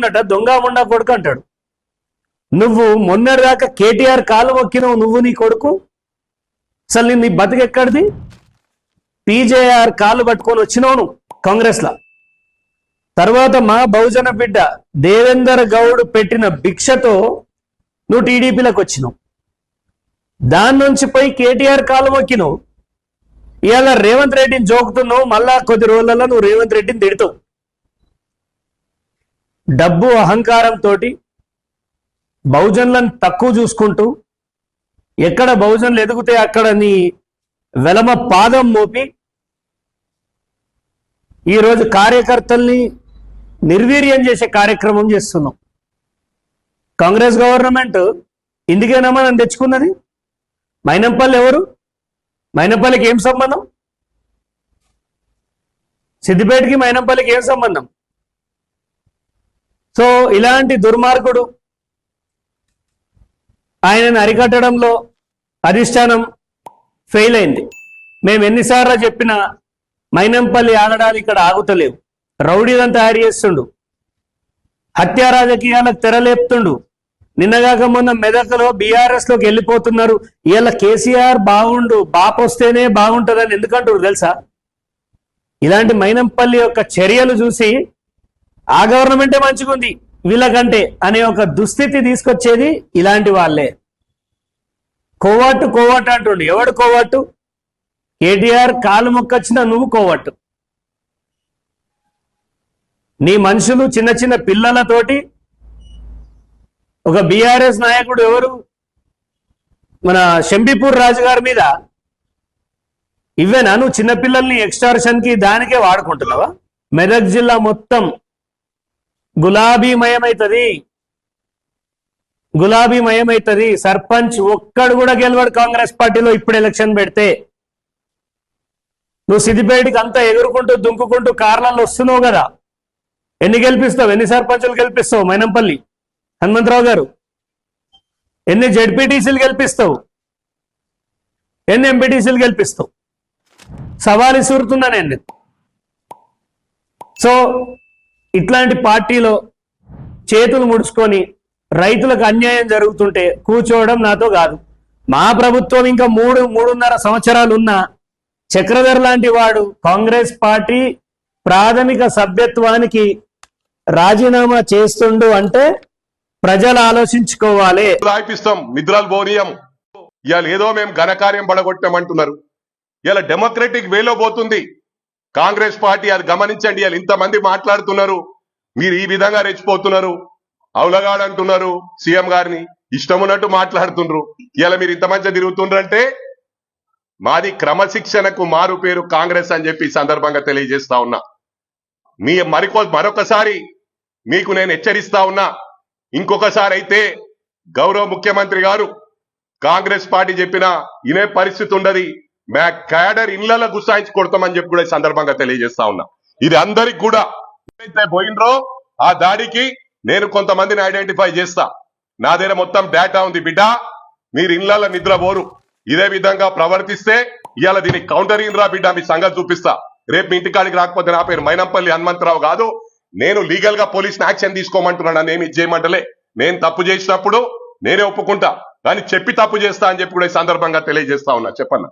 అంటుండట, దొంగ ముండా కొడుకు అంటాడు. నువ్వు మొన్నటిదాకా కేటీఆర్ కాలు మొక్కినవు, నువ్వు నీ కొడుకు. అసలు నీ బతికెక్కడిది? పీజేఆర్ కాలు పట్టుకొని వచ్చినావు నువ్వు కాంగ్రెస్లో. తర్వాత మా బహుజన బిడ్డ దేవేందర్ గౌడ్ పెట్టిన భిక్షతో నువ్వు టీడీపీలకు వచ్చినావు. దాని నుంచి పోయి కేటీఆర్ కాలు మొక్కినావు. ఇవాళ రేవంత్ రెడ్డిని జోకుతున్నావు. మళ్ళా కొద్ది రోజులలో నువ్వు రేవంత్ రెడ్డిని తిడతావు. డబ్బు అహంకారంతో బహుజనులను తక్కువ చూసుకుంటూ, ఎక్కడ బహుజనులు ఎదిగితే అక్కడ నీ వెలమ పాదం మోపి ఈరోజు కార్యకర్తల్ని నిర్వీర్యం చేసే కార్యక్రమం చేస్తున్నాం. కాంగ్రెస్ గవర్నమెంట్ ఇందుకేనమ్మా నన్ను తెచ్చుకున్నది. మైనంపల్లి ఎవరు? మైనంపల్లికి ఏం సంబంధం? సిద్దిపేటకి మైనంపల్లికి ఏం సంబంధం? సో ఇలాంటి దుర్మార్గుడు ఆయనను అరికట్టడంలో అధిష్టానం ఫెయిల్ అయింది. మేము ఎన్నిసార్లు చెప్పినా మైనంపల్లి ఆగడాలు ఇక్కడ ఆగుతలేవు. రౌడీలను తయారు చేస్తుండు, హత్యా రాజకీయాలకు తెరలేపుతుండు. నిన్నగాక మొన్న మెదక్లో బీఆర్ఎస్లోకి వెళ్ళిపోతున్నారు. ఇవాళ కేసీఆర్ బాగుండు, బాపు వస్తేనే బాగుంటుందని ఎందుకంటారు తెలుసా? ఇలాంటి మైనంపల్లి యొక్క చర్యలు చూసి ఆ గవర్నమెంటే మంచిగుంది వీళ్ళకంటే అనే ఒక దుస్థితి తీసుకొచ్చేది ఇలాంటి వాళ్ళే. కోవాటు కోవాటు అంటుండు. ఎవడు కోవాటు? కేటీఆర్ కాలు మొక్కొచ్చినా నువ్వు కోవాటు. నీ మనుషులు చిన్న చిన్న పిల్లలతోటి ఒక బీఆర్ఎస్ నాయకుడు ఎవరు మన షంబీపూర్ రాజు గారి మీద ఇవేనా నువ్వు చిన్నపిల్లల్ని ఎక్స్టార్షన్ కి దానికే వాడుకుంటున్నావా? మెదక్ జిల్లా మొత్తం గులాబీమయమైతుంది, గులాబీమయమైతుంది. సర్పంచ్ ఒక్కడు కూడా గెలవడు కాంగ్రెస్ పార్టీలో ఇప్పుడు ఎలక్షన్ పెడితే. నువ్వు సిద్దిపేటకి అంతా ఎగురుకుంటూ దుంకుకుంటూ కార్లలో వస్తున్నావు కదా, ఎన్ని గెలిపిస్తావు? ఎన్ని సర్పంచులు గెలిపిస్తావు? మైనంపల్లి హనుమంతరావు గారు ఎన్ని జెడ్పీటీసీలు గెలిపిస్తావు? ఎన్ని ఎంపీటీసీలు గెలిపిస్తావు? సవాలు ఇసురుతున్నా నేను. సో ఇట్లాంటి పార్టీలో చేతులు ముడుచుకొని రైతులకు అన్యాయం జరుగుతుంటే కూర్చోవడం నాతో కాదు. మా ప్రభుత్వం ఇంకా 3.5 సంవత్సరాలు ఉన్నా చక్రధర్ లాంటి వాడు కాంగ్రెస్ పార్టీ ప్రాథమిక సభ్యత్వానికి రాజీనామా చేస్తుండు అంటే ప్రజలు ఆలోచించుకోవాలి. రాయిపిస్తాం, నిద్రలు పోనీయం. ఇవాళ ఏదో మేము ఘనకార్యం పడగొట్టామంటున్నారు. ఇలా డెమోక్రటిక్ వేలో పోతుంది కాంగ్రెస్ పార్టీ, అది గమనించండి. ఇలా ఇంతమంది మాట్లాడుతున్నారు, మీరు ఈ విధంగా రెచ్చిపోతున్నారు, అవులగాడంటున్నారు సీఎం గారిని, ఇష్టం ఉన్నట్టు మాట్లాడుతుండ్రు. ఇలా మీరు ఇంత మంచిగా తిరుగుతుండ్రంటే మాది క్రమశిక్షణకు మారు పేరు కాంగ్రెస్ అని చెప్పి సందర్భంగా తెలియజేస్తా ఉన్నా. మరొకసారి మీకు నేను హెచ్చరిస్తా ఉన్నా, ఇంకొకసారి అయితే గౌరవ ముఖ్యమంత్రి గారు కాంగ్రెస్ పార్టీ చెప్పినా ఇనే పరిస్థితి ఉండదు. మే క్యాడర్ ఇళ్లలో గుసాయించి కొడతామని చెప్పి కూడా ఈ సందర్భంగా తెలియజేస్తా ఉన్నా. ఇది అందరికి కూడా ఏదైతే పోయినరో ఆ దాడికి నేను కొంతమందిని ఐడెంటిఫై చేస్తా. నా దగ్గర మొత్తం డేటా ఉంది బిడ్డ. మీరు ఇళ్లలో నిద్రపోరు, ఇదే విధంగా ప్రవర్తిస్తే ఇవాళ దీనికి కౌంటర్ ఇన్రా బిడ్డ, మీ సంగతి చూపిస్తా. రేపు మీ ఇంటికాడికి రాకపోతే నా పేరు మైనంపల్లి హనుమంతరావు కాదు. నేను లీగల్ గా పోలీసుని యాక్షన్ తీసుకోమంటున్నాను, నేను ఇది చేయమంటలే. నేను తప్పు చేసినప్పుడు నేనే ఒప్పుకుంటా, కానీ చెప్పి తప్పు చేస్తా అని చెప్పి కూడా ఈ సందర్భంగా తెలియజేస్తా ఉన్నా. చెప్పన్నా.